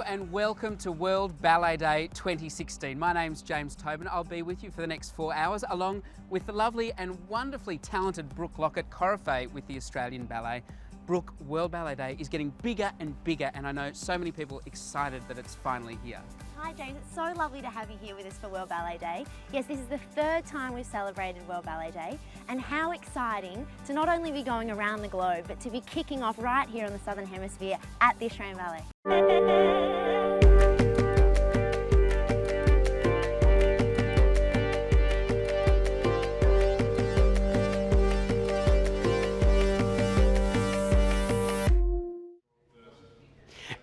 and welcome to World Ballet Day 2016. My name's James Tobin. I'll be with you for the next 4 hours, along with the lovely and wonderfully talented Brooke Lockett, choreographer with the Australian Ballet. Brooke, World Ballet Day is getting bigger and bigger, and I know so many people excited that it's finally here. Hi James, it's so lovely to have you here with us for World Ballet Day. Yes, this is the third time we've celebrated World Ballet Day, and how exciting to not only be going around the globe, but to be kicking off right here in the Southern Hemisphere at the Australian Ballet.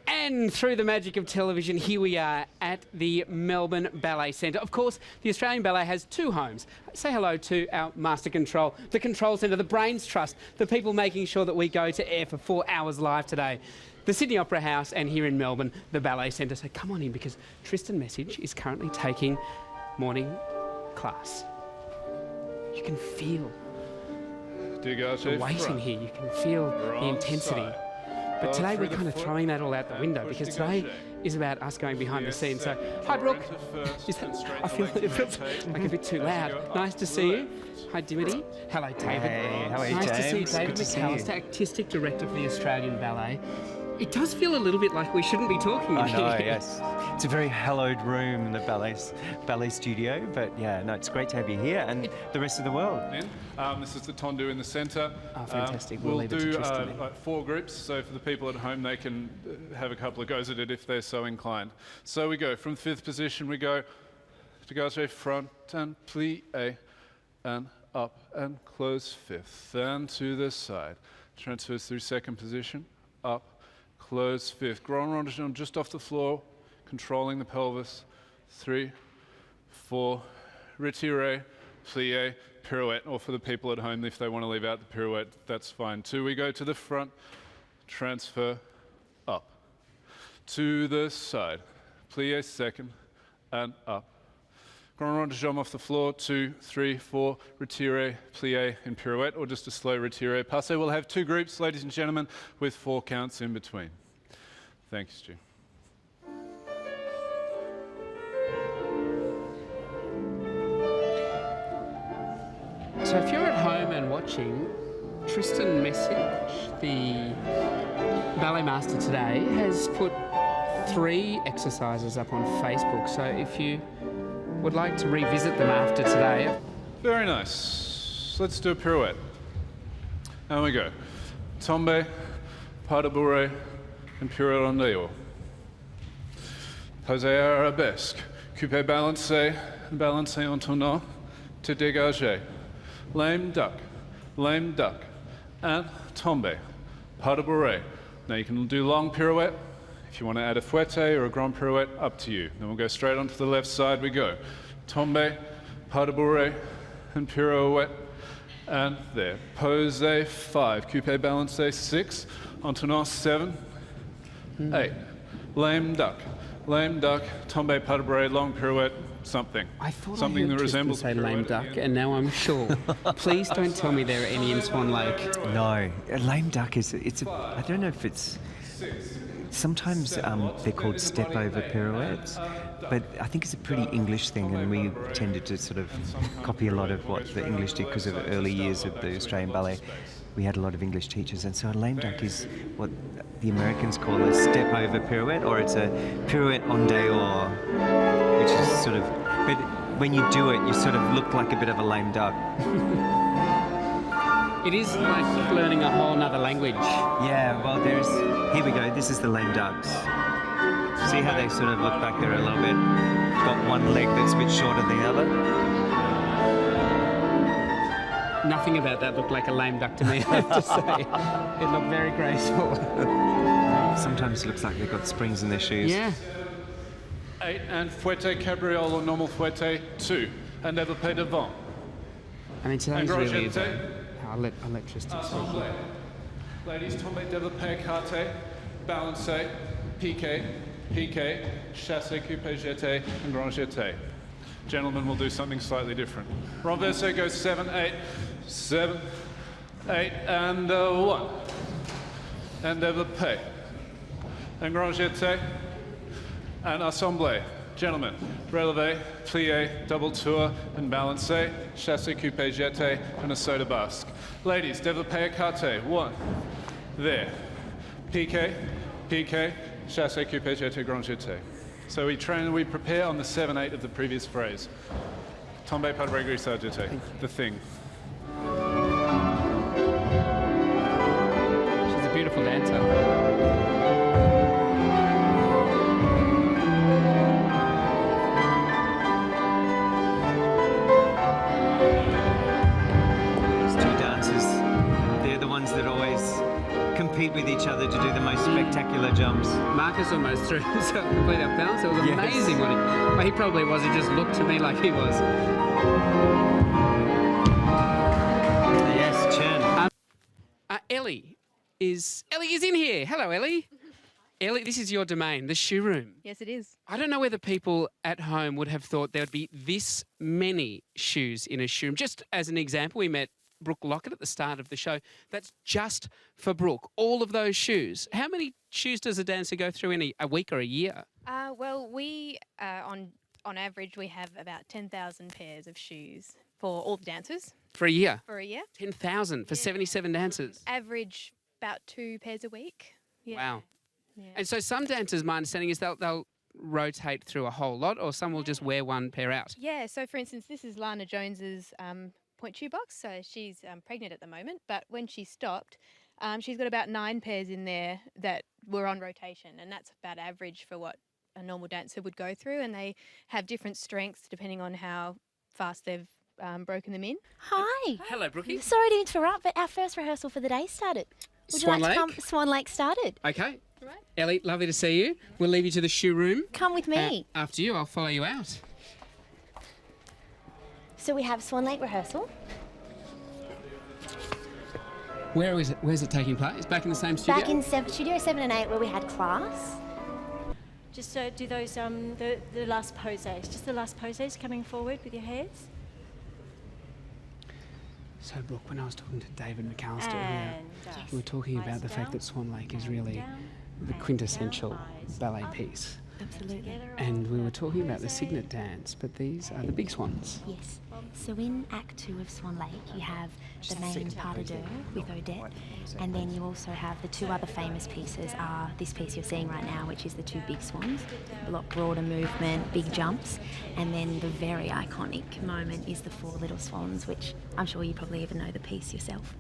And through the magic of television, here we are at the Melbourne Ballet Centre. Of course, the Australian Ballet has two homes. Say hello to our Master Control, the Control Centre, the Brains Trust, the people making sure that we go to air for 4 hours live today. The Sydney Opera House, and here in Melbourne, the Ballet Centre. So come on in, because Tristan Message is currently taking morning class. You can feel the weight in here. You can feel the intensity. But today we're kind of throwing that all out the window, because today is about us going behind the scenes. So, hi Brooke. I feel it feels like a bit too loud. Nice to see you. Hi Dimity. Hello David. Hey, how are you, nice James? to see you, David McAllister, Artistic Director for the Australian Ballet. It does feel a little bit like we shouldn't be talking in here. I know, yes. It's a very hallowed room in the ballet studio, but yeah, no, it's great to have you here and the rest of the world. This is the Tondu in the centre. Oh, fantastic. We'll leave it to do Tristan. like 4 groups, so for the people at home, they can have a couple of goes at it if they're so inclined. So we go from 5th position, we go dégagé front and plie and up and close 5th, then to the side. Transfers through 2nd position, up, close 5th. Grand rondation just off the floor, controlling the pelvis. 3, 4, retire, plie, pirouette, or for the people at home, if they want to leave out the pirouette, that's fine. 2, we go to the front, transfer, up. To the side, plie 2nd, and up. Grand rond de jambe off the floor, 2, 3, 4, retire, plie, and pirouette, or just a slow retire, passe. We'll have 2 groups, ladies and gentlemen, with 4 counts in between. Thank you, Stu. So if you're at home and watching, Tristan Message, the ballet master today, has put 3 exercises up on Facebook. So if you would like to revisit them after today. Very nice. Let's do a pirouette. And we go. Tombe, pas de bourrée, and pirouette en dehors. Posé arabesque. Coupé balancé, balancé en tournant, to dégager. Lame duck, and tombe, pas de bourrée. Now you can do long pirouette. If you want to add a fouette or a grand pirouette, up to you. Then we'll go straight onto the left side. We go. Tombe, pas de bourrée, and pirouette. And there. Posé 5. Coupé balancé 6. En tournant 7. 8. Lame duck, tombe, pas de bourrée, long pirouette. Something. I thought something I heard that Tristan resembles say lame duck, and now I'm sure. Please don't tell me there are any in Swan Lake. No, a lame duck is, I don't know if it's, sometimes they're called step-over pirouettes, but I think it's a pretty English thing, and we tended to sort of copy a lot of what the English did because of the early years of the Australian Ballet. We had a lot of English teachers, and so a lame duck is what the Americans call a step-over pirouette, or it's a pirouette en dehors, which is sort of, but when you do it, you sort of look like a bit of a lame duck. It is like learning a whole nother language. Yeah, well, here we go, this is the lame ducks. See how they sort of look like they're a little bit, got one leg that's a bit shorter than the other? Nothing about that looked like a lame duck to me, I have to say. It looked very graceful. Sometimes it looks like they've got springs in their shoes. Yeah. 8 and fouette, cabriole or normal fouette 2 and développé devant. I mean, today's And really crochet. I'll let Tristan speak. Ladies, tombe, développé, écarté, balancé, piqué, chassé, coupé, jeté, and grand jeté. Gentlemen will do something slightly different. Renversé goes 7, 8, 7, 8, and 1. And développé. And grand jeté, and assemblée. Gentlemen, relevé, plié, double tour, and balancé, chassé, coupé, jeté, and a soda basque. Ladies, développé, écarté. 1. There. Piqué, piqué, chassé, coupé, jeté, grand jeté. So we train, we prepare on the 7-8 of the previous phrase. Tombe, pas de regressar, jeté. The thing. She's a beautiful dancer. That always compete with each other to do the most spectacular jumps. Marcus almost threw himself complete off balance. It was amazing when he probably was. He just looked to me like he was. Yes, Chen. Ellie is in here. Hello, Ellie. Ellie, this is your domain, the shoe room. Yes, it is. I don't know whether people at home would have thought there would be this many shoes in a shoe room. Just as an example, we met Brooke Lockett at the start of the show. That's just for Brooke. All of those shoes. How many shoes does a dancer go through in a week or a year? Well, we on average we have about 10,000 pairs of shoes for all the dancers For a year? for a year. 10,000 for 77 dancers. Average about 2 pairs a week. Yeah. Wow. Yeah. And so some dancers, my understanding is they'll rotate through a whole lot, or some will just wear one pair out. Yeah. So, for instance, this is Lana Jones's point shoe box. So she's pregnant at the moment, but when she stopped, she's got about 9 pairs in there that were on rotation, and that's about average for what a normal dancer would go through. And they have different strengths depending on how fast they've broken them in. Hi. Hello, Brookie. Sorry to interrupt, but our first rehearsal for the day started. Would Swan you like Lake? to come? Swan Lake started. Okay. Right. Ellie, lovely to see you. We'll leave you to the shoe room. Come with me. After you, I'll follow you out. So we have Swan Lake rehearsal. Where is it? Where's it taking place? Back in the same studio? Back in Studio 7 and 8 where we had class. Just do those, the last poses. Just the last poses coming forward with your hands. So, Brooke, when I was talking to David McAllister earlier, And we were talking about eyes the fact down, that Swan Lake is hand really down, the hand quintessential down, eyes ballet up, piece. Absolutely. together And on we the were talking about the pose. signet dance, but these are the big swans. Yes. So in Act 2 of Swan Lake, you have the main pas de deux with Odette, and then you also have the 2 other famous pieces are this piece you're seeing right now, which is the 2 big swans, a lot broader movement, big jumps, and then the very iconic moment is the 4 little swans, which I'm sure you probably even know the piece yourself.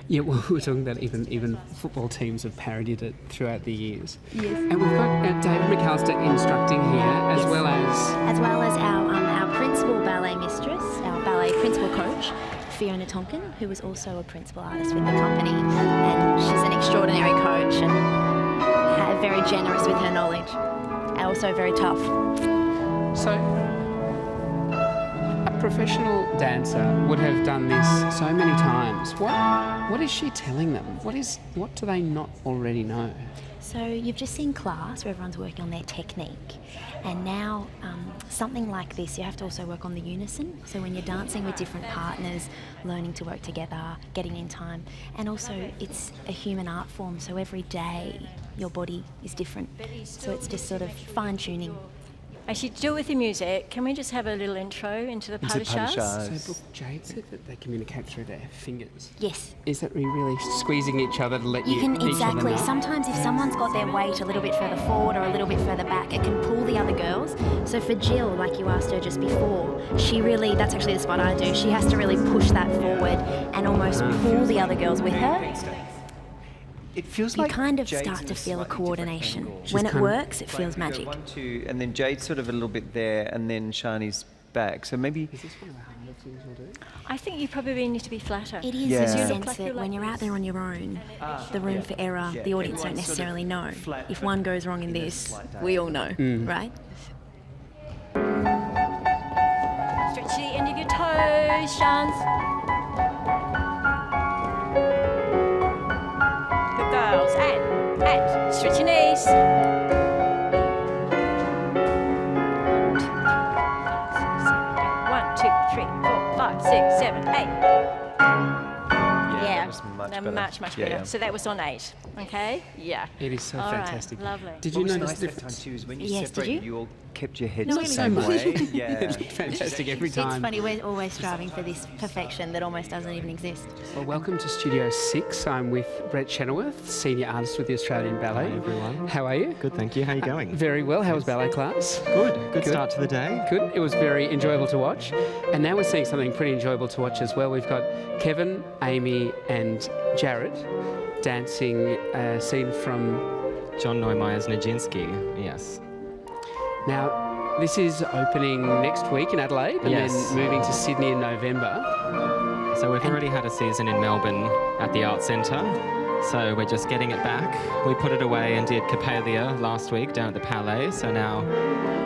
Yeah, well, we were talking about even football teams have parodied it throughout the years. Yes. And we've got David McAllister instructing here, as Yes. well as our principal ballet mistress, our ballet principal coach, Fiona Tonkin, who was also a principal artist with the company, and she's an extraordinary coach and very generous with her knowledge, and also very tough. So, a professional dancer would have done this so many times. What is she telling them? What do they not already know? So you've just seen class where everyone's working on their technique, and now something like this you have to also work on the unison. So when you're dancing with different partners, learning to work together, getting in time, and also it's a human art form, so every day your body is different. So it's just sort of fine-tuning. Actually, to do with the music, can we just have a little intro into the pas de chasse? So, Brooke, Jade said that they communicate through their fingers. Yes. Is that really squeezing each other to let You can, each other exactly. know? Sometimes if someone's got their weight a little bit further forward or a little bit further back, it can pull the other girls. So for Jill, like you asked her just before, that's actually the spot I do. She has to really push that forward and almost pull the other girls with her. It feels You like kind of Jade's start in to a feel a slightly different coordination. angle. When it kind of- works, it feels Like, magic. 1, 2, and then Jade's sort of a little bit there, and then Shani's back. So maybe Is this one of the harder things we'll do? I think you probably need to be flatter. It is Yeah. in the You look sense like that you're when like you're out there on your own, the room for error, Yeah, the audience don't everyone's sort of necessarily know. flat, If but one goes wrong in in a this, slight we all know, right? Stretch to the end of your toes, Shans. Good girls. And stretch your knees. 1, 2, 3, 4, 5, 6, 7, 8. Yeah, that was much they're better. much Yeah, better. yeah. So that was on 8. Okay. Yeah. It is so All right, fantastic. lovely. Did What you was notice nice the that time too is when you Yes, did separated, you? you all kept your heads Not the really same much. way. Yeah. fantastic every time? It's funny, we're always striving for this perfection that almost doesn't even exist. Well, welcome to Studio 6. I'm with Brett Chenoweth, Senior Artist with the Australian Ballet. Hi, everyone. How are you? Good, thank you. How are you going? Very well. How was ballet class? Good start to the day. Good. It was very enjoyable to watch. And now we're seeing something pretty enjoyable to watch as well. We've got Kevin, Amy and Jared dancing a scene from... John Neumeyer's Nijinsky, yes. Now, this is opening next week in Adelaide and Yes. then moving to Sydney in November. So we've already had a season in Melbourne at the Art Centre, so we're just getting it back. We put it away and did Coppelia last week down at the Palais, so now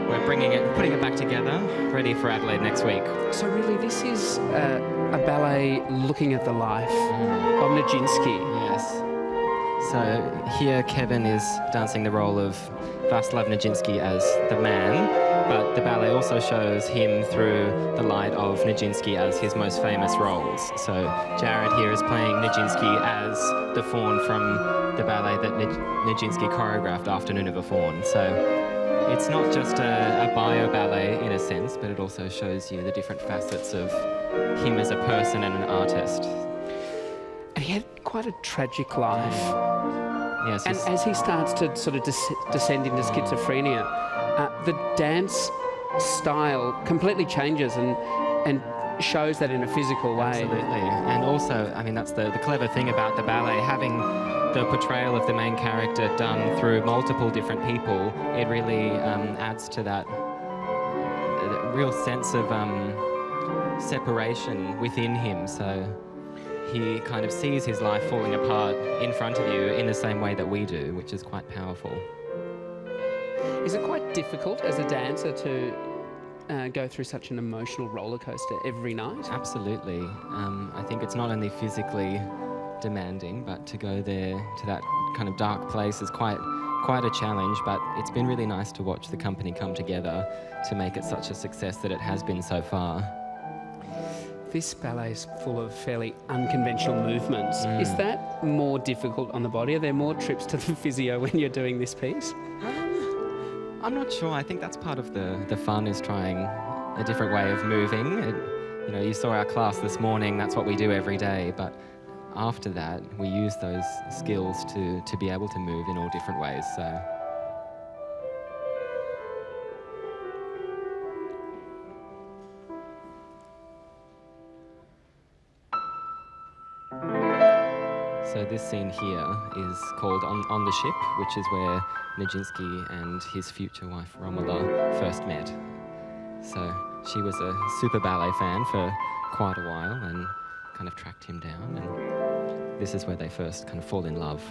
we're putting it back together, ready for Adelaide next week. So really, this is a ballet looking at the life of Nijinsky. Yes. So here Kevin is dancing the role of Václav Nijinsky as the man, but the ballet also shows him through the light of Nijinsky as his most famous roles. So Jared here is playing Nijinsky as the faun from the ballet that Nijinsky choreographed, Afternoon of a Faun. So it's not just a bio ballet in a sense, but it also shows you the different facets of him as a person and an artist. And he had quite a tragic life. Yes, And as he starts to sort of descend into schizophrenia, the dance style completely changes and shows that in a physical way. absolutely. And also, I mean, that's the clever thing about the ballet, having the portrayal of the main character done through multiple different people. It really adds to that real sense of separation within him. So he kind of sees his life falling apart in front of you in the same way that we do, which is quite powerful. Is it quite difficult as a dancer to go through such an emotional roller coaster every night? Absolutely. I think it's not only physically demanding, but to go there to that kind of dark place is quite a challenge, but it's been really nice to watch the company come together to make it such a success that it has been so far. This ballet is full of fairly unconventional movements. Is that more difficult on the body? Are there more trips to the physio when you're doing this piece? I'm not sure. I think that's part of the fun, is trying a different way of moving. You saw our class this morning, that's what we do every day, but after that we use those skills to be able to move in all different ways. So this scene here is called On the Ship, which is where Nijinsky and his future wife Romola first met. So she was a super ballet fan for quite a while and kind of tracked him down, and this is where they first kind of fall in love.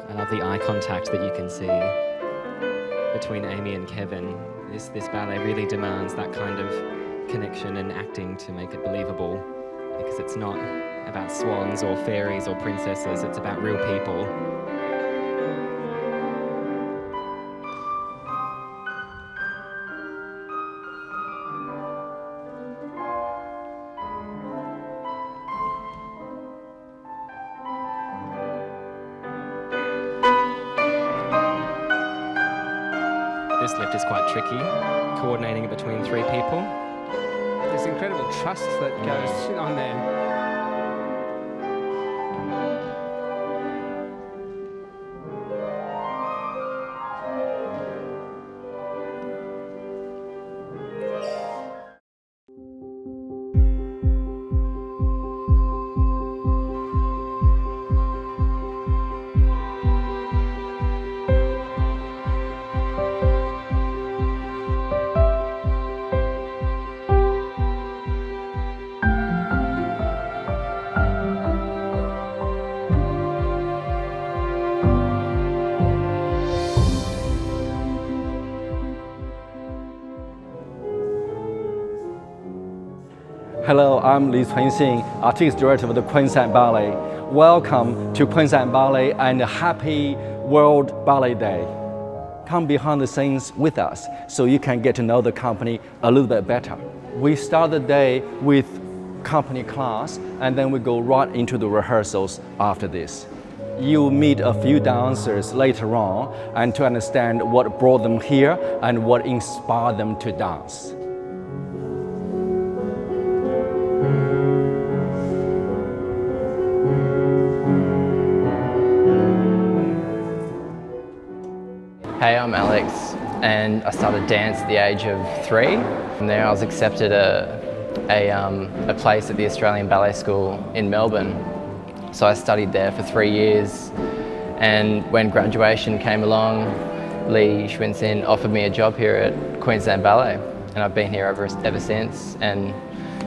I love the eye contact that you can see between Amy and Kevin. This ballet really demands that kind of connection and acting to make it believable, because it's not about swans or fairies or princesses, it's about real people. This lift is quite tricky, coordinating it between 3 people. There's incredible trust that goes on there. Hello, I'm Li Cunxin, Artistic Director of the Queensland Ballet. Welcome to Queensland Ballet and happy World Ballet Day. Come behind the scenes with us so you can get to know the company a little bit better. We start the day with company class and then we go right into the rehearsals after this. You'll meet a few dancers later on and to understand what brought them here and what inspired them to dance. Hey, I'm Alex and I started dance at the age of 3. From there I was accepted a place at the Australian Ballet School in Melbourne. So I studied there for 3 years, and when graduation came along, Li Cunxin offered me a job here at Queensland Ballet, and I've been here ever since and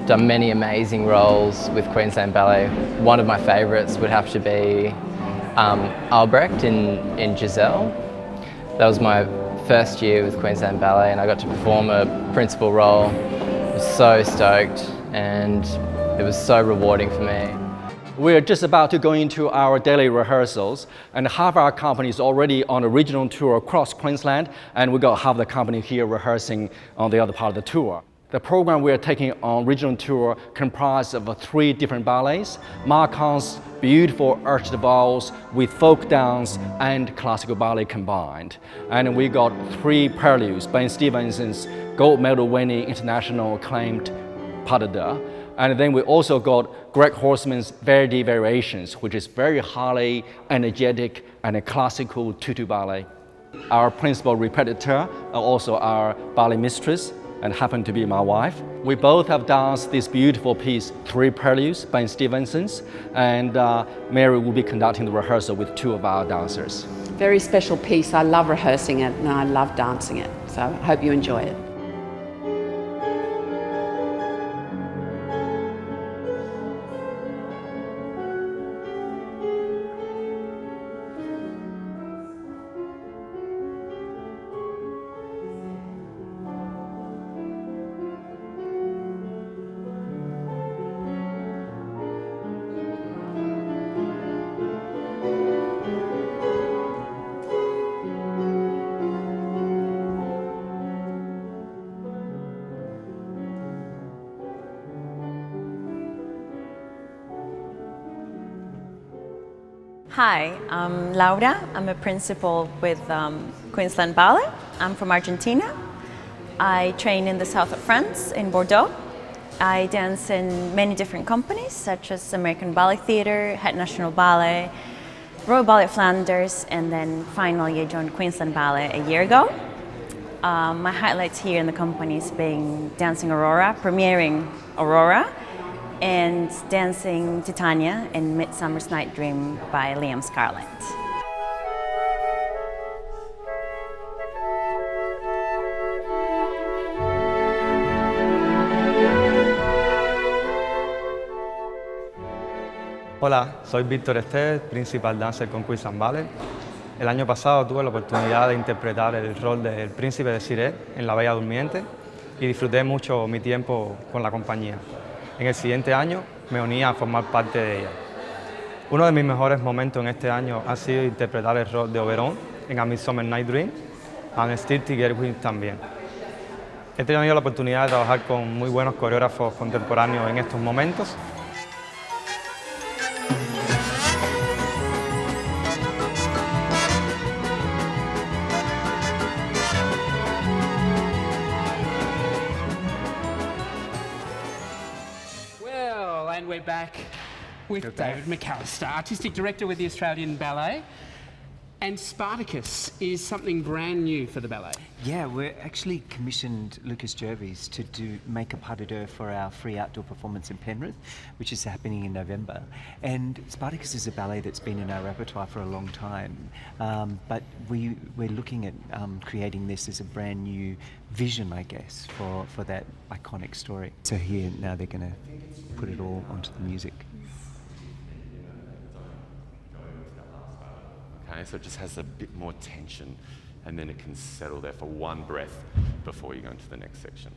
done many amazing roles with Queensland Ballet. One of my favourites would have to be Albrecht in Giselle. That was my first year with Queensland Ballet and I got to perform a principal role. I was so stoked and it was so rewarding for me. We're just about to go into our daily rehearsals and half our company is already on a regional tour across Queensland and we got half the company here rehearsing on the other part of the tour. The program we're taking on regional tour comprises of 3 different ballets, Marcon's beautiful arched balls with folk dance and classical ballet combined. And we got 3 preludes, Ben Stevenson's gold medal winning international acclaimed pas de deux. And then we also got Greg Horseman's Verdi Variations, which is very highly energetic and a classical tutu ballet. Our principal repetiteur, also our ballet mistress, and happened to be my wife. We both have danced this beautiful piece, 3 preludes, Ben Stevenson's, and Mary will be conducting the rehearsal with 2 of our dancers. Very special piece. I love rehearsing it and I love dancing it, so I hope you enjoy it. Hi, I'm Laura. I'm a principal with Queensland Ballet. I'm from Argentina. I train in the south of France, in Bordeaux. I dance in many different companies, such as American Ballet Theatre, Het National Ballet, Royal Ballet Flanders, and then finally I joined Queensland Ballet a year ago. My highlights here in the company is being dancing Aurora, premiering Aurora, and dancing Titania in Midsummer's Night Dream by Liam Scarlett. Hola, soy Víctor Estés, principal dancer con Queensland Ballet. El año pasado tuve la oportunidad de interpretar el rol del príncipe de Siré en La Bella Durmiente y disfruté mucho mi tiempo con la compañía. En el siguiente año me uní a formar parte de ella. Uno de mis mejores momentos en este año ha sido interpretar el rol de Oberon en A Midsummer Night Dream, and Still Together With también. He tenido la oportunidad de trabajar con muy buenos coreógrafos contemporáneos en estos momentos. And we're back with David McAllister, Artistic Director with the Australian Ballet. And Spartacus is something brand new for the ballet. Yeah, we're actually commissioned Lucas Jervis to make a pas de deux for our free outdoor performance in Penrith, which is happening in November. And Spartacus is a ballet that's been in our repertoire for a long time, but we're looking at creating this as a brand new vision, I guess, for that iconic story. So here now they're going to put it all onto the music. Okay, so it just has a bit more tension and then it can settle there for one breath before you go into the next section.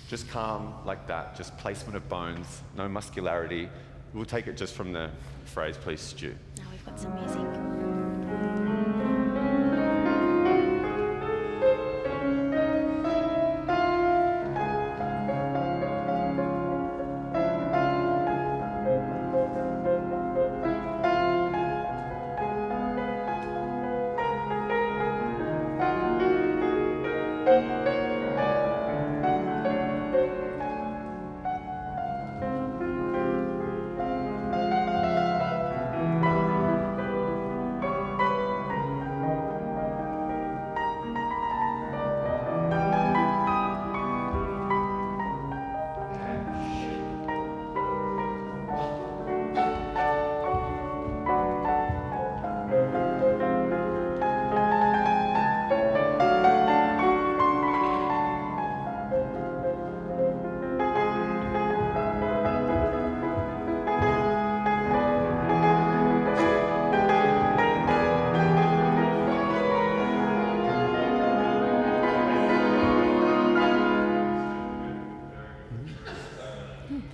Just calm like that, just placement of bones, no muscularity. We'll take it just from the phrase, please, Stu. Now we've got some music.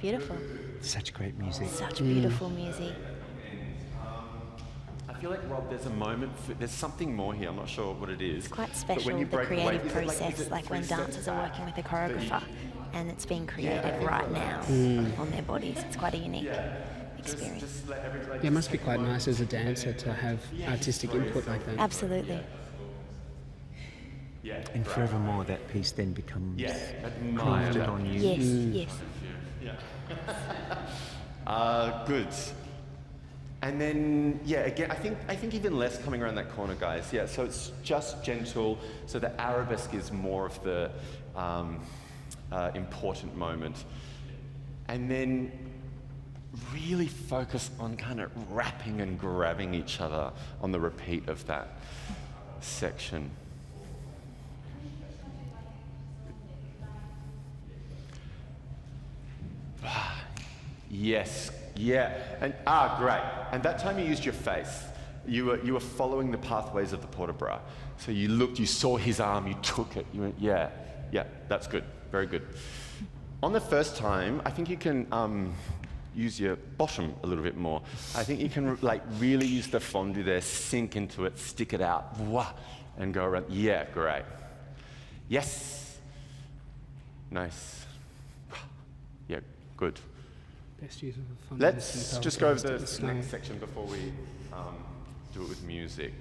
Beautiful. Such great music. Such beautiful music. I feel like, Rob, there's a moment, there's something more here, I'm not sure what it is. It's quite But special, when you the break away, creative is it process, like when three steps dancers are back working with a that choreographer and it's being created right now on their bodies. It's quite a unique experience. Yeah, it must be quite nice as a dancer to have artistic input like that. Absolutely. And forevermore, that piece then becomes admire crafted that. on you. Yes, yes. Good. And then, yeah, again, I think even less coming around that corner, guys. Yeah, so it's just gentle. So the arabesque is more of the important moment. And then really focus on kind of wrapping and grabbing each other on the repeat of that section. Yes, yeah, and great. And that time you used your face. You were following the pathways of the port de bras. So you looked, you saw his arm, you took it. You went, yeah, that's good, very good. On the first time, I think you can use your bottom a little bit more. I think you can like really use the fondue there, sink into it, stick it out, wah, and go around. Yeah, great. Yes, nice. Yeah, good. Best use of a fondue Let's and just go over pelvic the thrust at next start. section before we do it with music.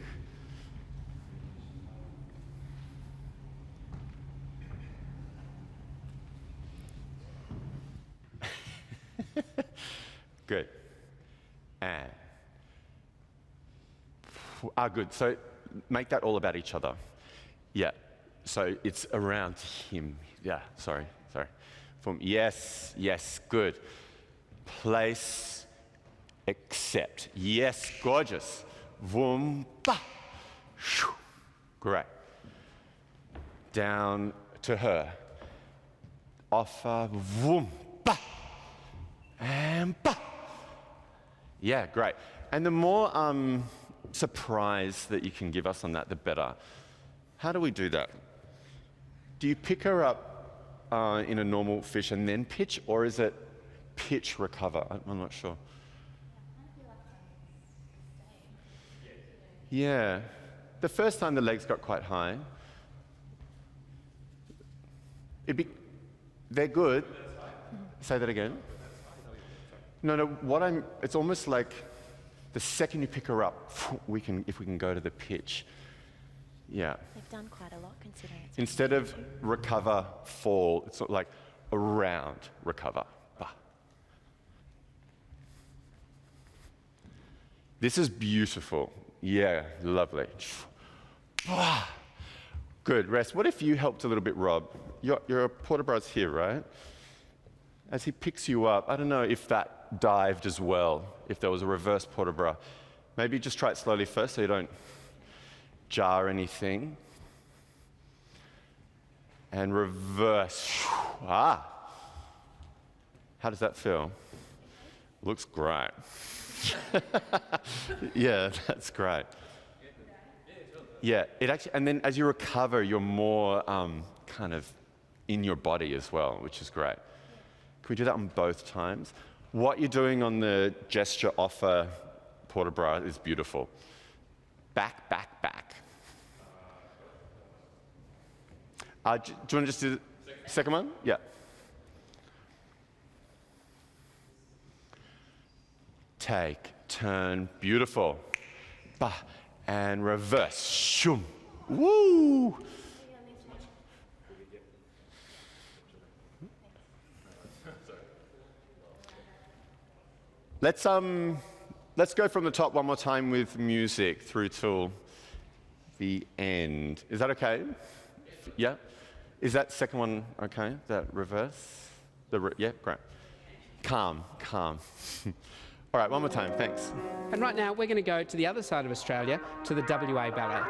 Good. And good. So make that all about each other. Yeah. So it's around him. Yeah. Sorry. Yes. Good. Place. Accept. Yes. Gorgeous. Vroom. Ba. Shoo. Great. Down to her. Offer. Vroom. Ba. And ba. Yeah, great. And the more surprise that you can give us on that, the better. How do we do that? Do you pick her up in a normal fish and then pitch, or is it pitch, recover? I'm not sure. Yeah. The first time the legs got quite high. They're good. Say that again. No, it's almost like the second you pick her up, if we can go to the pitch. Yeah. They've done quite a lot considering it's Instead of recover, fall, it's sort of like around, recover. Bah. This is beautiful. Yeah, lovely. Bah. Good, rest. What if you helped a little bit, Rob? Your port de bras here, right? As he picks you up, I don't know if that dived as well, if there was a reverse port de bras. Maybe just try it slowly first so you don't jar anything. And reverse. How does that feel? Looks great. Yeah, that's great. Yeah, it actually, and then as you recover, you're more kind of in your body as well, which is great. Can we do that on both times? What you're doing on the gesture offer port de bras is beautiful. Back, back, back. Do you want to just do the second one? Yeah. Take, turn, beautiful. Bah, and reverse. Shum. Woo! Let's go from the top one more time with music through till the end. Is that okay? Yeah? Is that second one okay? That reverse? Yeah, great. Calm, calm. All right, one more time, thanks. And right now we're going to go to the other side of Australia, to the WA Ballet.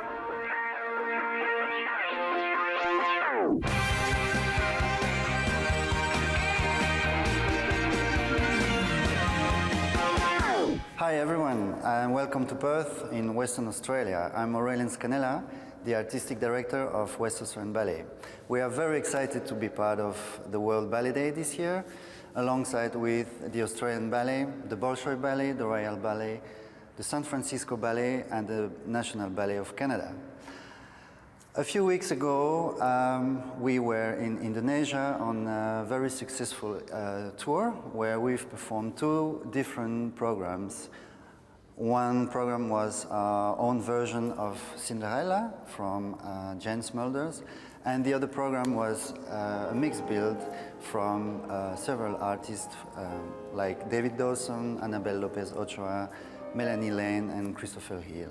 Hi everyone, and welcome to Perth in Western Australia. I'm Aurélien Scanella, the Artistic Director of West Australian Ballet. We are very excited to be part of the World Ballet Day this year, alongside with the Australian Ballet, the Bolshoi Ballet, the Royal Ballet, the San Francisco Ballet, and the National Ballet of Canada. A few weeks ago, we were in Indonesia on a very successful tour where we've performed 2 different programs. One program was our own version of Cinderella from Jan Smulders, and the other program was a mixed build from several artists like David Dawson, Annabelle Lopez Ochoa, Melanie Lane, and Christopher Hill.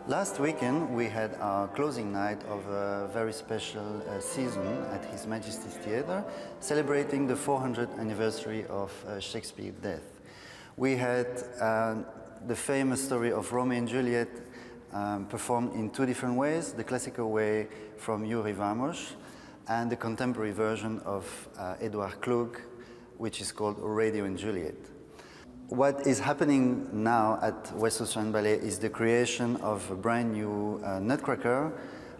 Last weekend, we had our closing night of a very special season at His Majesty's Theatre, celebrating the 400th anniversary of Shakespeare's death. We had the famous story of Romeo and Juliet performed in 2 different ways, the classical way from Yuri Vamos and the contemporary version of Edouard Klug, which is called Romeo and Juliet. What is happening now at West Australian Ballet is the creation of a brand new Nutcracker,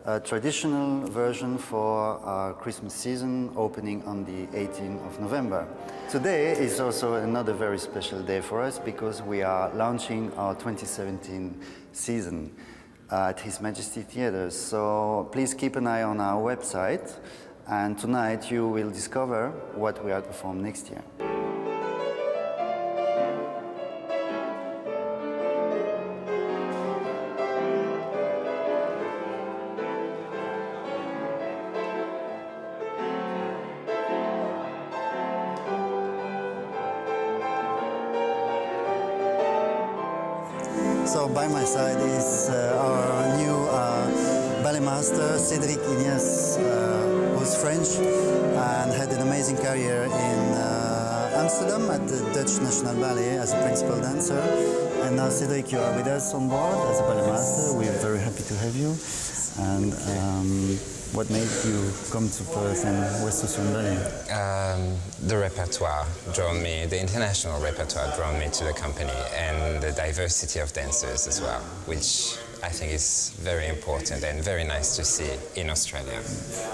a traditional version for our Christmas season, opening on the 18th of November. Today is also another very special day for us because we are launching our 2017 season at His Majesty Theatre. So please keep an eye on our website, and tonight you will discover what we are to perform next year. So by my side is our new ballet master, Cédric Ignace, who's French and had an amazing career in Amsterdam at the Dutch National Ballet as a principal dancer. And now Cédric, you are with us on board as a ballet master. We're very happy to have you. And what made you come to Perth and West Australian Ballet? The repertoire drawn me, the international repertoire drawn me to the company, and the diversity of dancers as well, which I think is very important and very nice to see in Australia.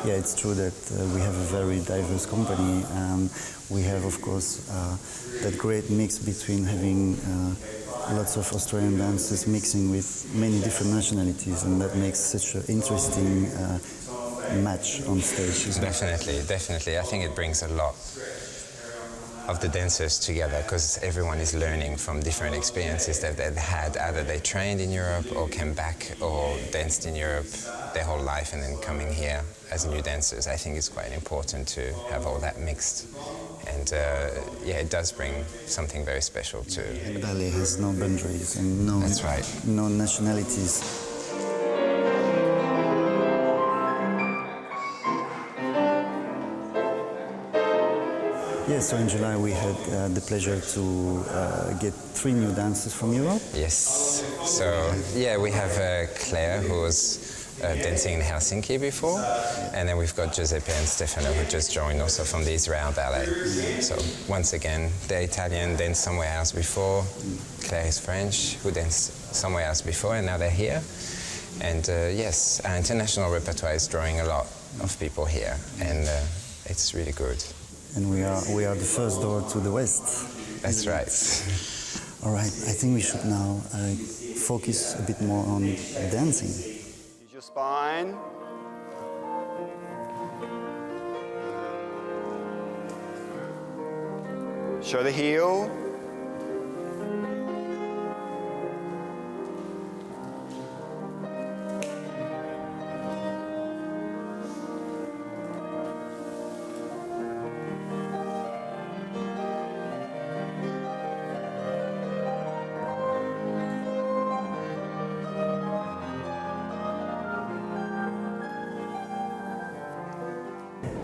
Yeah, it's true that we have a very diverse company, and we have, of course, that great mix between having lots of Australian dancers mixing with many different nationalities, and that makes such an interesting match on stage. Definitely, definitely. I think it brings a lot of the dancers together because everyone is learning from different experiences that they've had. Either they trained in Europe or came back or danced in Europe their whole life and then coming here as new dancers. I think it's quite important to have all that mixed. And yeah, it does bring something very special to... And ballet has no boundaries and no, That's right. No nationalities. Yes, so in July we had the pleasure to get 3 new dancers from Europe. Yes, so yeah, we have Claire, who was dancing in Helsinki before, and then we've got Giuseppe and Stefano, who just joined also from the Israel Ballet. So once again, they're Italian, danced somewhere else before. Claire is French, who danced somewhere else before, and now they're here. And yes, our international repertoire is drawing a lot of people here, and it's really good. And we are the first door to the west. That's right. All right, I think we should now focus a bit more on dancing. Use your spine. Show the heel.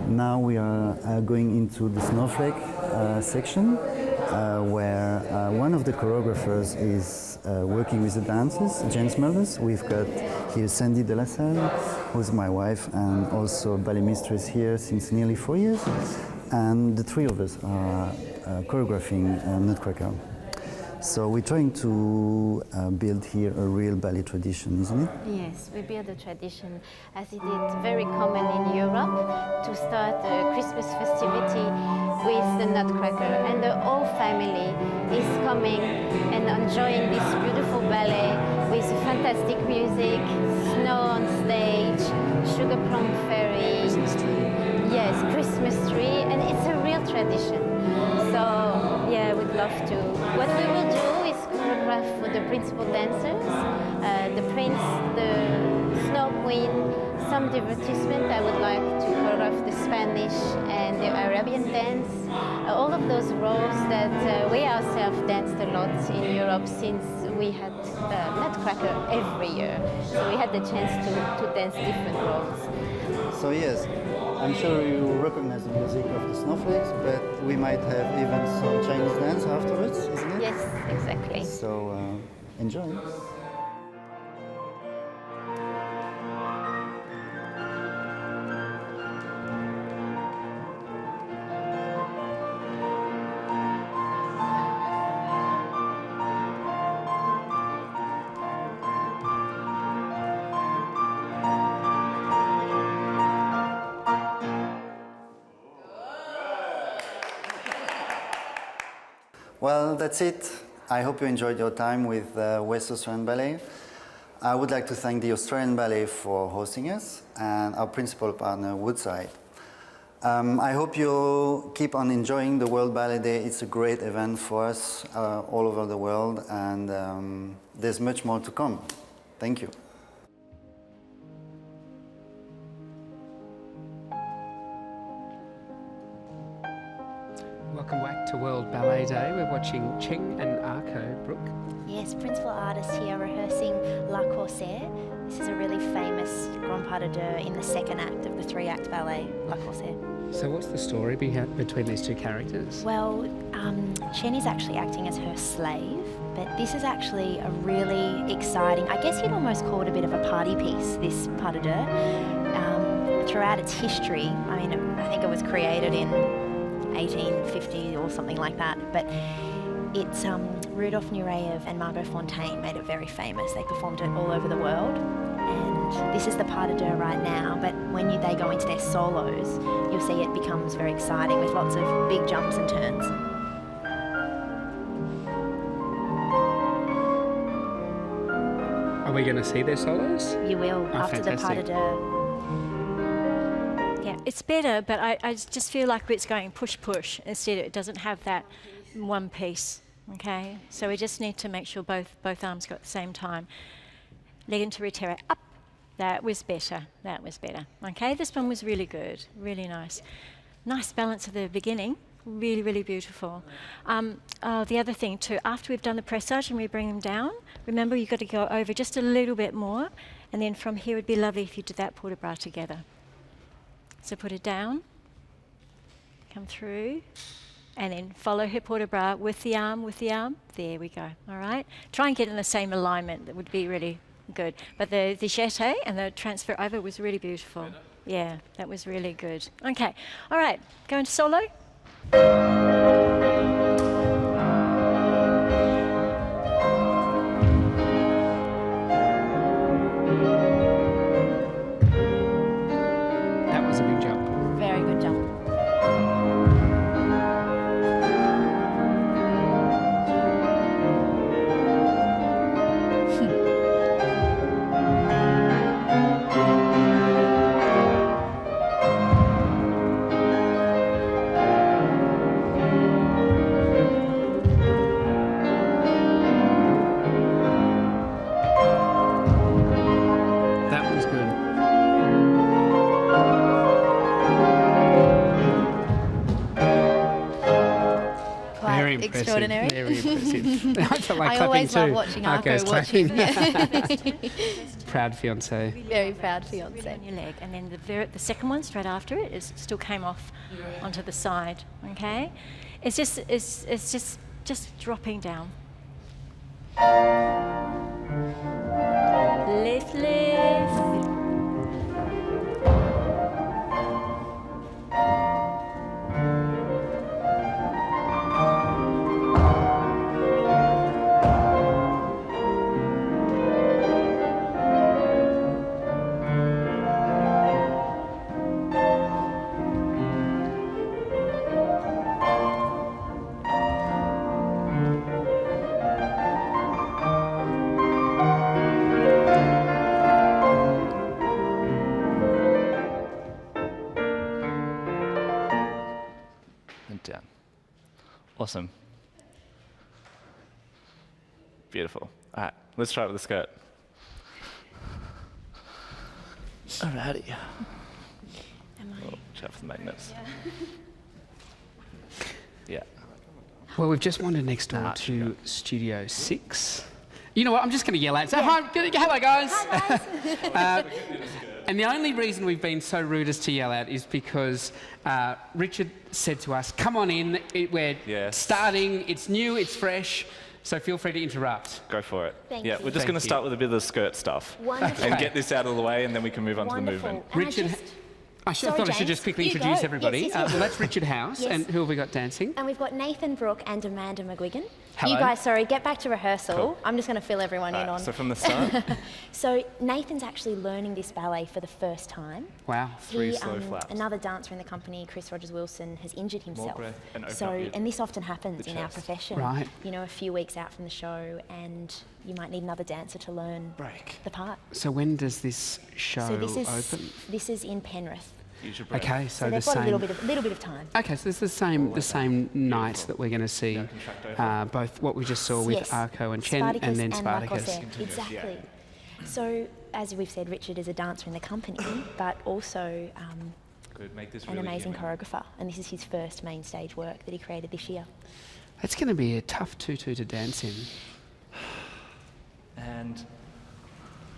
Now we are going into the snowflake section where one of the choreographers is working with the dancers, James Mulders. We've got here Sandy de la Salle, who's my wife and also ballet mistress here since nearly 4 years. And the three of us are choreographing Nutcracker. So we're trying to build here a real ballet tradition, isn't it? Yes, we build a tradition as it is very common in Europe to start a Christmas festivity with the Nutcracker, and the whole family is coming and enjoying this beautiful ballet with fantastic music, snow on stage, sugar plum fairy. Christmas tree. Yes, Christmas tree, and it's a real tradition. So yeah, we'd love to. What we will do is choreograph for the principal dancers, the prince, the snow queen, some divertissement. I would like to choreograph the Spanish and the Arabian dance, all of those roles that we ourselves danced a lot in Europe since we had Nutcracker every year. So we had the chance to dance different roles. So yes, I'm sure you recognize the music of the snowflakes, but we might have even some Chinese dance afterwards, isn't it? Yes, exactly. So enjoy. Well, that's it. I hope you enjoyed your time with West Australian Ballet. I would like to thank the Australian Ballet for hosting us and our principal partner, Woodside. I hope you keep on enjoying the World Ballet Day. It's a great event for us all over the world, and there's much more to come. Thank you. Welcome back to World Ballet Day. We're watching Cheng and Arco. Brooke. Yes, principal artists here rehearsing La Corsaire. This is a really famous grand pas de deux in the second act of the three-act ballet, La Corsaire. So what's the story between these two characters? Well, Chen is actually acting as her slave, but this is actually a really exciting, I guess you'd almost call it a bit of a party piece, this pas de deux. Throughout its history, I mean, I think it was created in 1850 or something like that, but it's Rudolf Nureyev and Margot Fontaine made it very famous. They performed it all over the world, and this is the pas de deux right now, but when they go into their solos, you'll see it becomes very exciting with lots of big jumps and turns. Are we going to see their solos? You will, after the pas de deux. Yeah, it's better, but I just feel like it's going push. Instead, it doesn't have that one piece, okay? So we just need to make sure both arms go at the same time. Leg into retire, up. That was better, okay? This one was really good, really nice. Nice balance at the beginning, really, really beautiful. The other thing too, after we've done the pressage and we bring them down, remember you've got to go over just a little bit more, and then from here it'd be lovely if you did that port de bras together. So put it down, come through, and then follow her port de bras with the arm. There we go, all right? Try and get in the same alignment, that would be really good. But the jeté and the transfer over was really beautiful. Yeah, that was really good. Okay, all right, go into solo. was a big jump. Very good jump. That was good. Quite Very impressive. extraordinary. Very impressive. I felt like I clapping always too. love watching Arco's Arco watching. clapping. Proud fiance. Very proud fiance. On your leg, and then the second one straight after it is still came off onto the side. Okay, it's just dropping down. Lift, lift. And down. Awesome. Beautiful. All right, let's try it with the skirt. Alrighty. Watch out for the magnets. Yeah. Well, we've just wandered next door to Studio 6. You know what? I'm just going to yell out. Say hi. Hello, guys. And the only reason we've been so rude as to yell out is because Richard said to us, come on in, we're starting, it's new, it's fresh, so feel free to interrupt. Go for it. Thank yeah, you. we're just going to start with a bit of the skirt stuff. Wonderful. And get this out of the way, and then we can move on to the movement. Richard, I thought I should just quickly introduce everybody. Yes, yes, yes. Well, that's Richard House, Yes. and who have we got dancing? And we've got Nathan Brooke and Amanda McGuigan. Hello. You guys, sorry, get back to rehearsal. Cool. I'm just going to fill everyone in Right, on. so from the start? So Nathan's actually learning this ballet for the first time. Wow. Three slow flaps. Another dancer in the company, Chris Rogers-Wilson, has injured himself. breath and open so, up your- and this often happens the in our chest. profession. Right. You know, a few weeks out from the show, and you might need another dancer to learn the part. So when does this show So this is open? this is in Penrith. Use your breath. Okay, so the they've got same. a little bit of time. Okay, so this is the same night that we're going to see both what we just saw with Yes. Arco and Chen, Spartacus and then La Spartacus. Corsaire. Exactly. So, as we've said, Richard is a dancer in the company, but also Good, make this an really amazing human. choreographer. And this is his first main stage work that he created this year. That's going to be a tough tutu to dance in. And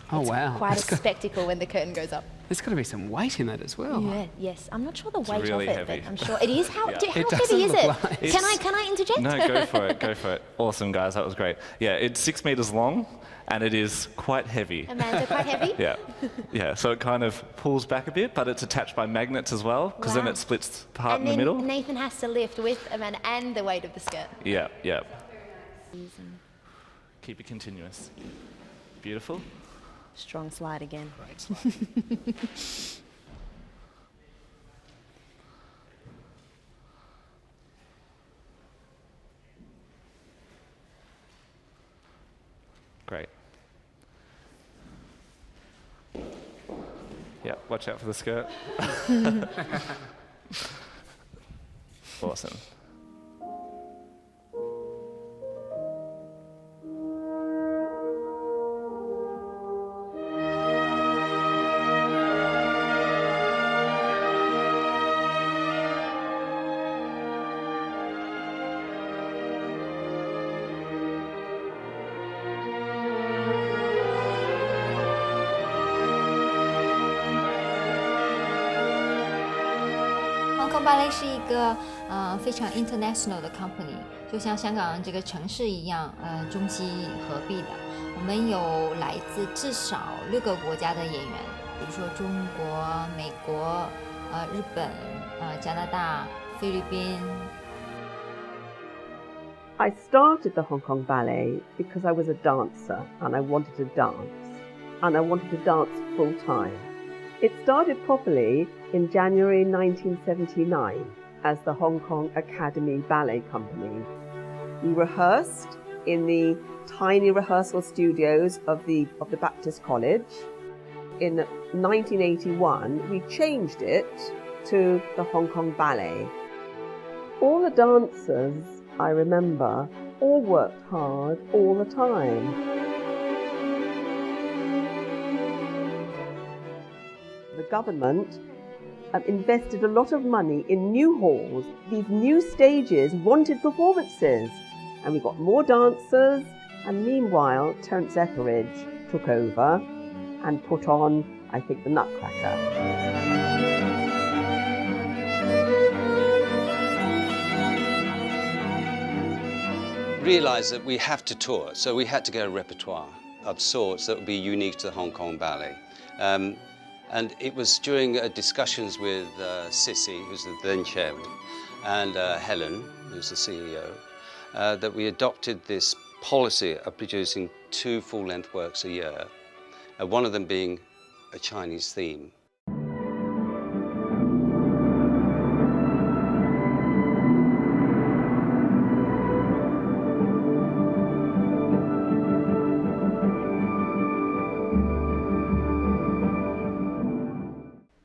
Oh wow! Quite a It's got- spectacle when the curtain goes up. There's got to be some weight in that as well. Yeah, yes. I'm not sure the weight really of it, heavy. but I'm sure it is. How, Yeah. how It heavy doesn't is look it? like- Can I interject? No, go for it, go for it. Awesome, guys, that was great. Yeah, it's 6 meters long, and it is quite heavy. Amanda, quite heavy? Yeah, yeah. So it kind of pulls back a bit, but it's attached by magnets as well, because then Wow. it splits apart And in the then middle. Nathan has to lift with Amanda and the weight of the skirt. Yeah, yeah. Keep it continuous. Beautiful. Strong slide again. Great slide. Great. Yeah, watch out for the skirt. Awesome. Hong Kong Ballet 是一个非常 international 的 company， 就像香港这个城市一样，中西合璧的。我们有来自至少6个国家的演员，比如说中国、美国、日本、加拿大、菲律宾。 I started the Hong Kong Ballet because I was a dancer and I wanted to dance. And I wanted to dance full time. It started properly in January 1979 as the Hong Kong Academy Ballet Company. We rehearsed in the tiny rehearsal studios of the Baptist College. In 1981, we changed it to the Hong Kong Ballet. All the dancers, I remember, all worked hard all the time. The government invested a lot of money in new halls. These new stages wanted performances, and we got more dancers, and meanwhile Terence Etheridge took over and put on, I think, the Nutcracker. Realised that we have to tour, so we had to get a repertoire of sorts that would be unique to the Hong Kong Ballet. And it was during discussions with Sissy, who's the then chairman, and Helen, who's the CEO, that we adopted this policy of producing 2 full-length works a year, one of them being a Chinese theme.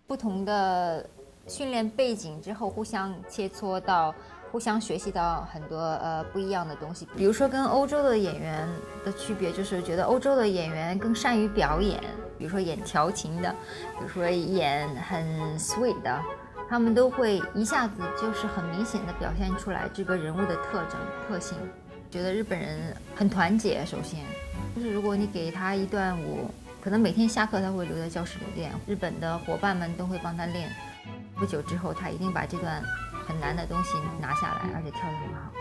不同的训练背景之后，互相切磋到，互相学习到很多不一样的东西。比如说跟欧洲的演员的区别，就是觉得欧洲的演员更善于表演，比如说演调情的，比如说演很 sweet 的，他们都会一下子就是很明显的表现出来这个人物的特性。觉得日本人很团结，首先就是如果你给他一段舞。可能每天下课他会留在教室里练，日本的伙伴们都会帮他练。不久之后，他一定把这段很难的东西拿下来，而且跳得很好。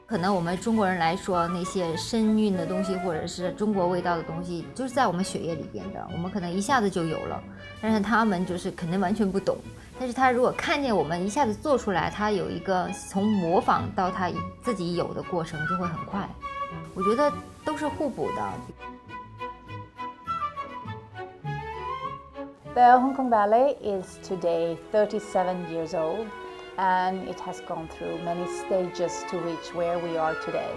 可能我们中国人来说，那些身韵的东西或者是中国味道的东西，就是在我们血液里边的，我们可能一下子就有了。但是他们就是肯定完全不懂。但是他如果看见我们一下子做出来，他有一个从模仿到他自己有的过程就会很快。我觉得都是互补的。The Hong Kong Ballet is today 37 years old, and it has gone through many stages to reach where we are today.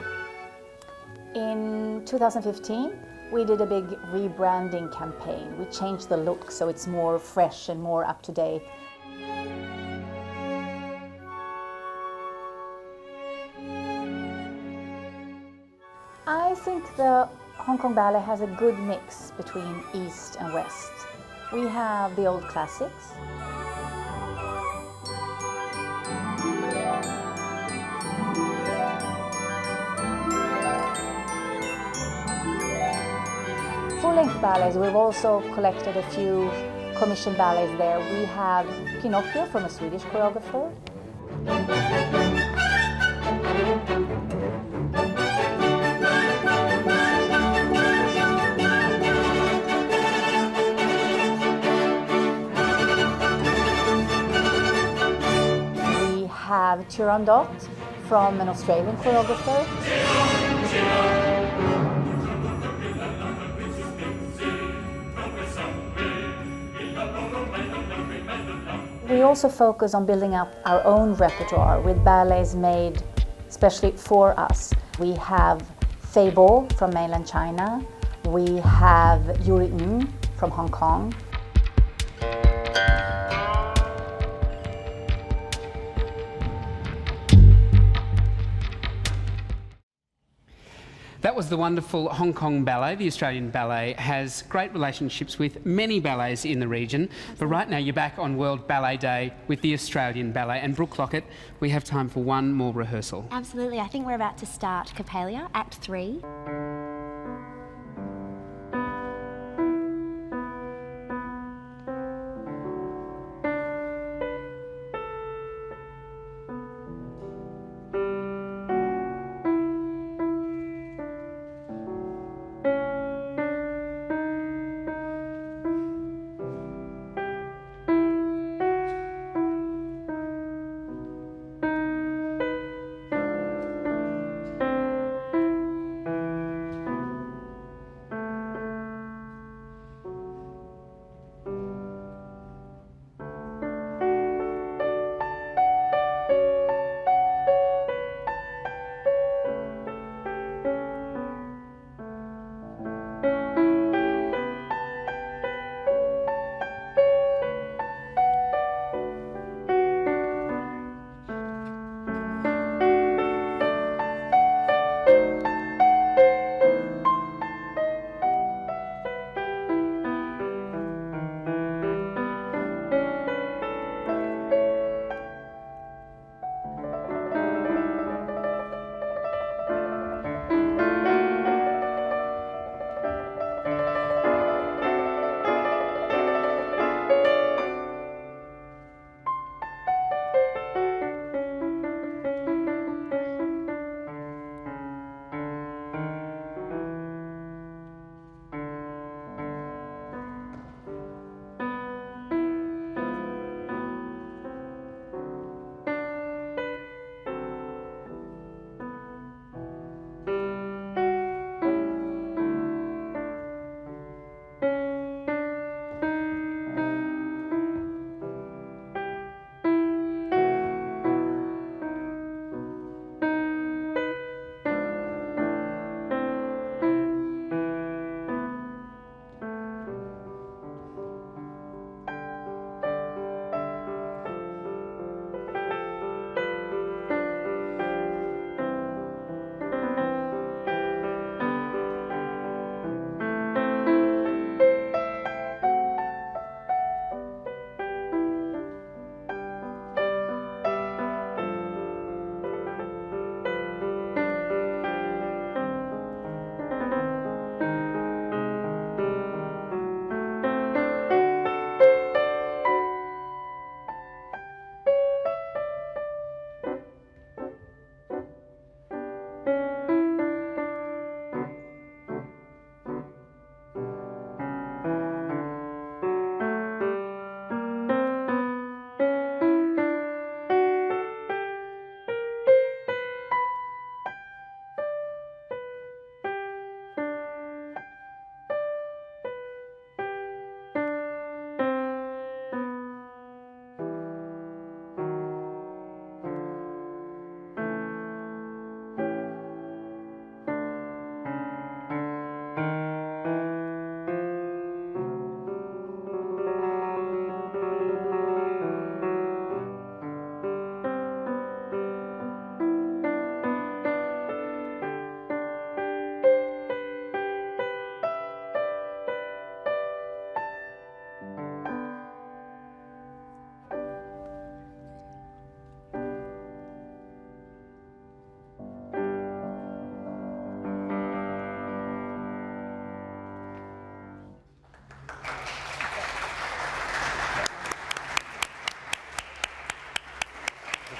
In 2015, we did a big rebranding campaign. We changed the look so it's more fresh and more up to date. I think the Hong Kong Ballet has a good mix between East and West. We have the old classics. Full-length ballets, we've also collected a few commissioned ballets there. We have Pinocchio from a Swedish choreographer. Have Turandot from an Australian choreographer. We also focus on building up our own repertoire with ballets made especially for us. We have Fei Bo from mainland China. We have Yuri Ng from Hong Kong. That was the wonderful Hong Kong Ballet. The Australian Ballet has great relationships with many ballets in the region. But right now you're back on World Ballet Day with the Australian Ballet. And Brooke, Lockett, we have time for one more rehearsal. Absolutely. I think we're about to start Coppelia, Act 3.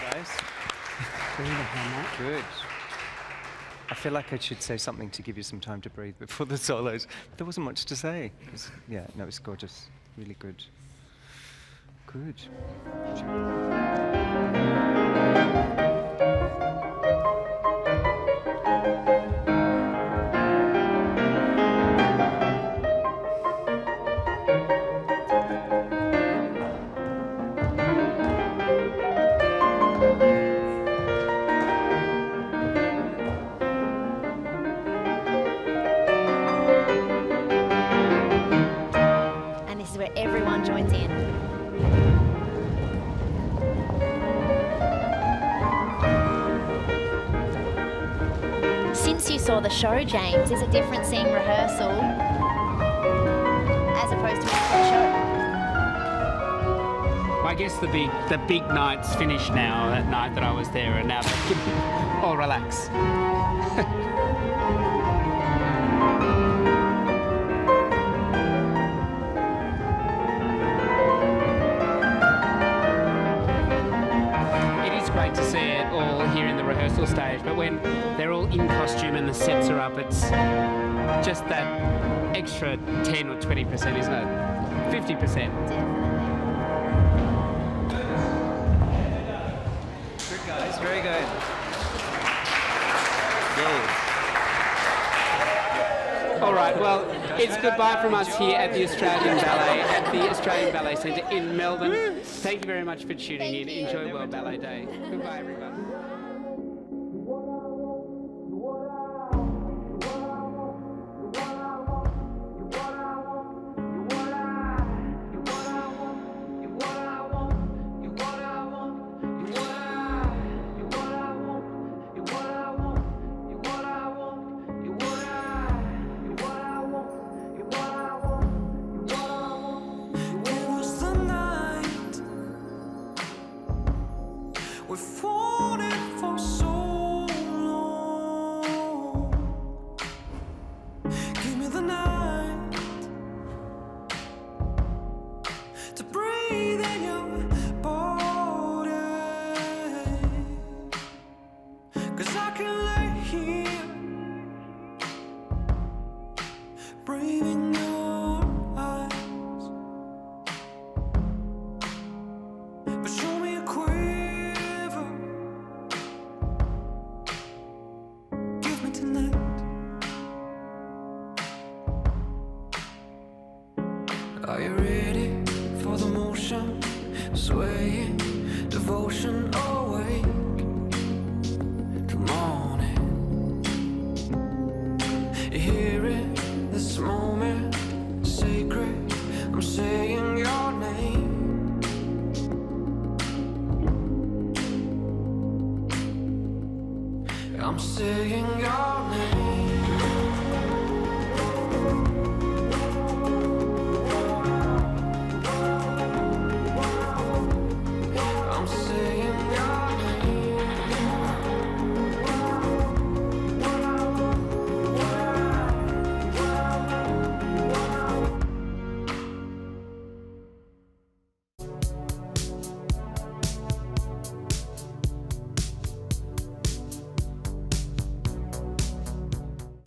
guys. Good. I feel like I should say something to give you some time to breathe before the solos, but there wasn't much to say. Yeah, no, it's gorgeous. Really good. Good. And this is where everyone joins in. Since you saw the show, James, is it different seeing rehearsal as opposed to the show? I guess the big night's finished now, that night that I was there, and now they can all relax. It is great to see it all here in the rehearsal stage, but when they're all in costume and the sets are up, it's just that extra 10 or 20%, isn't it? 50%. Good, guys. Very good. All right, well, it's goodbye from us here at the Australian Ballet, at the Australian Ballet Centre in Melbourne. Thank you very much for tuning in. Enjoy World Ballet Day. Goodbye, everyone. Are you ready for the motion? Swaying, devotion, awake. Come on in. You hear it, this moment, sacred. I'm saying your name. I'm saying your name.